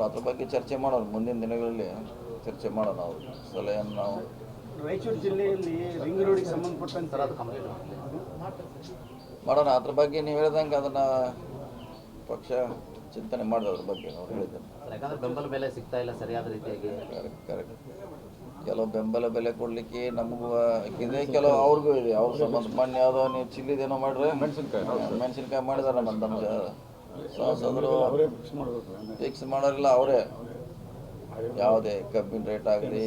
ಅಲ್ಲ, ಅದ್ರ ಬಗ್ಗೆ ಚರ್ಚೆ ಮಾಡೋಣ. ಮುಂದಿನ ದಿನಗಳಲ್ಲಿ ಚರ್ಚೆ ಮಾಡೋಣ. ನಾವು ಸಲಹೆಯನ್ನು ನಾವು ರಾಯಚೂರು ಜಿಲ್ಲೆಯಲ್ಲಿ ರಿಂಗ್ ರೋಡಿಗೆ ಸಂಬಂಧಪಟ್ಟಂತೆ ಮಾಡೋಣ. ಅದ್ರ ಬಗ್ಗೆ ನೀವು ಹೇಳ್ದಂಗೆ ಅದನ್ನು ಪಕ್ಷ ಚಿಂತನೆ ಮಾಡಿದೆ. ಅದ್ರ ಬಗ್ಗೆ ನಾವು ಹೇಳಿದ್ದೇನೆ. ಯಾಕಂದ್ರೆ ಬೆಂಬಲ ಬೆಲೆ ಸಿಗ್ತಾ ಇಲ್ಲ ಸರಿಯಾದ ರೀತಿಯಾಗಿ. ಕರೆಕ್ಟ್. ಕೆಲವು ಬೆಂಬಲ ಬೆಲೆ ಕೊಡಲಿಕ್ಕೆ ನಮಗೂ ಇದೆ, ಕೆಲವು ಅವ್ರಿಗೂ ಇದೆ. ಅವ್ರ ಸಂಬಂಧ ಮೊನ್ನೆ ಯಾವುದೋ ನೀವು ಚಿಲ್ಲಿದೇನೋ ಮಾಡ್ರೆ ಮೆಣಸಿನ್ಕಾಯಿ ಮಾಡಿದಾರೆ. ನಮ್ಮ ಶಾಸಕರು ಫಿಕ್ಸ್ ಮಾಡೋರಿಲ್ಲ, ಅವರೇ ಯಾವುದೇ ಕಬ್ಬಿನ ರೇಟ್ ಆಗಲಿ,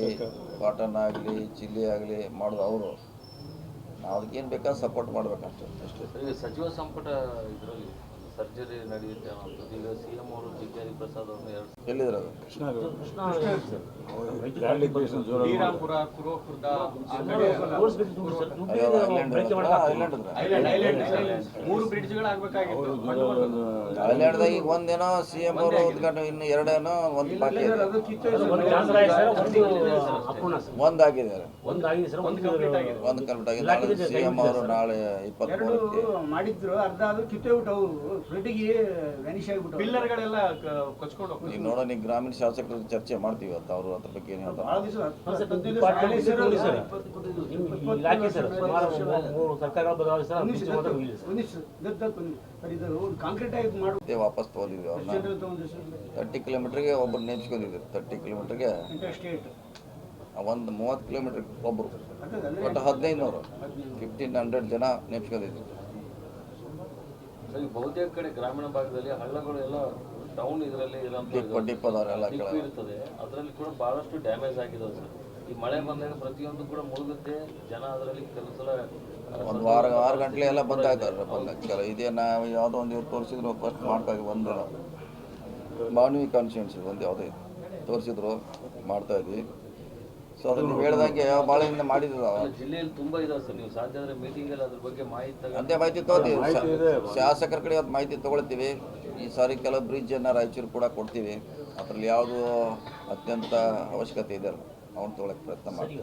ಕಾಟನ್ ಆಗಲಿ, ಚಿಲ್ಲಿ ಆಗಲಿ ಮಾಡೋದು ಅವರು. ನಾವು ಅದಕ್ಕೇನು ಬೇಕಾದ್ರೆ ಸಪೋರ್ಟ್ ಮಾಡ್ಬೇಕಷ್ಟೇ. ಅಷ್ಟೇ. ಸಚಿವ ಸಂಪುಟ ಇದರಲ್ಲಿ ಸರ್ಜರಿ ನಡೆಯುತ್ತೆ ಅನ್ನೋದು ಈಗ CM ಅವರು ಜಿಗ್ಗಾರಿ ಪ್ರಸಾದ್ ಅವ್ರನ್ನ ಎಲ್ಲಿದ್ರು ಅದು? ಐಲ್ಯಾಂಡ್ದಾಗ ಈಗ ಒಂದೇನೋ CM ಅವರು ಉದ್ಘಾಟನೆ, ಇನ್ನು ಎರಡೇನೋ ಒಂದು ಬಾಕಿ ಇದೆ. ಒಂದಾಗಿದ್ದಾರೆ, ಒಂದು ಕಂಪ್ಲೀಟ್ ಆಗಿದೆ. CM ಅವರು ನಾಳೆ 23ಕ್ಕೆ ಮಾಡಿದ್ರು. ಅರ್ಧ ಅದು ಕಿತ್ತೋಗ್ಬಿಟ್ಟು ಅವರು ಫ್ಲಡ್ಗೆ ವ್ಯಾನಿಷ್ ಆಗಿಬಿಟ್ಟು ಪಿಲ್ಲರ್ಗಳೆಲ್ಲ ಕೊಚ್ಕೊಂಡು ಹೋಗ್ತಾರೆ. ಈಗ ನೋಡೋಣ, ಈಗ ಗ್ರಾಮೀಣ ಶಾಸಕರ ಚರ್ಚೆ ಮಾಡ್ತೀವಿ ಅಂತ. ಅವರು ಅದ್ರ ಬಗ್ಗೆ ಏನು ಹೇಳ್ತಾರೆ? ಭಾಳ ದಿವಸ ಕಾಂಕ್ರೀಟ್ ಆಗಿ ಮಾಡಿ ವಾಪಸ್ ತೊಗೊಂಡಿದ್ವಿ ಅವ್ರನ್ನ. 30 ಕಿಲೋಮೀಟ್ರಿಗೆ ಒಬ್ಬರು ನೇಮಿಸ್ಕೊಂಡಿದ್ರು. 30 ಕಿಲೋಮೀಟ್ರಿಗೆ ಒಂದು 30 ಕಿಲೋಮೀಟ್ರಿಗೆ ಒಬ್ಬರು, ಒಟ್ಟು 1500 1500 ಜನ ನೇಮಿಸ್ಕೊಂಡಿದ್ರು. ಬಹುತೇಕ ಕಡೆ ಗ್ರಾಮೀಣ ಭಾಗದಲ್ಲಿ ಹಳ್ಳಗಳು ಎಲ್ಲ ಡೌನ್ ಇದರಲ್ಲಿ ಇರ್ತದೆ. ಅದರಲ್ಲಿ ಕೂಡ ಬಹಳಷ್ಟು ಡ್ಯಾಮೇಜ್ ಆಗಿದೆ ಸರ್. ಈ ಮಳೆ ಬಂದಾಗ ಪ್ರತಿಯೊಂದು ಕೂಡ ಮುಳುಗುತ್ತೆ. ಜನ ಅದರಲ್ಲಿ ಕೆಲವು ಸಲ ಒಂದು ಆರು ಗಂಟೆ ಎಲ್ಲ ಬಂದಾಗ್ತಾರೆ. ಇದೇ ನಾವು ಯಾವುದೋ ಒಂದು ಇವ್ರು ತೋರಿಸಿದ್ರು, ಫಸ್ಟ್ ಮಾಡ್ತಾಯಿದ್ವಿ. ಒಂದು ಮಾನವಿ ಕಾನ್ಸ್ಟಿಟ್ಯೂನ್ಸಿ ಒಂದು ಯಾವುದೇ ತೋರಿಸಿದ್ರು, ಮಾಡ್ತಾಯಿದ್ವಿ. ಸೊ ಅದನ್ನು ನೀವು ಹೇಳ್ದಂಗೆ ಭಾಳ ಹಿಂದೆ ಮಾಡಿದ್ರು. ಜಿಲ್ಲೆಯಲ್ಲಿ ತುಂಬ ಇದಾವೆ ಸರ್. ನೀವು ಸಾಧ್ಯ ಆದರೆ ಮೀಟಿಂಗಲ್ಲಿ ಅದ್ರ ಬಗ್ಗೆ ಮಾಹಿತಿ ಅದೇ ಮಾಹಿತಿ ತೊಗೊಳ್ತೀವಿ. ಶಾಸಕರ ಕಡೆ ಅದು ಮಾಹಿತಿ ತೊಗೊಳ್ತೀವಿ. ಈ ಸಾರಿ ಕೆಲವು ಬ್ರಿಡ್ಜನ್ನು ರಾಯಚೂರು ಕೂಡ ಕೊಡ್ತೀವಿ. ಅದರಲ್ಲಿ ಯಾವುದು ಅತ್ಯಂತ ಅವಶ್ಯಕತೆ ಇದೆ ಅವ್ನು ತೊಗೊಳಕ್ಕೆ ಪ್ರಯತ್ನ ಮಾಡ್ತೀವಿ.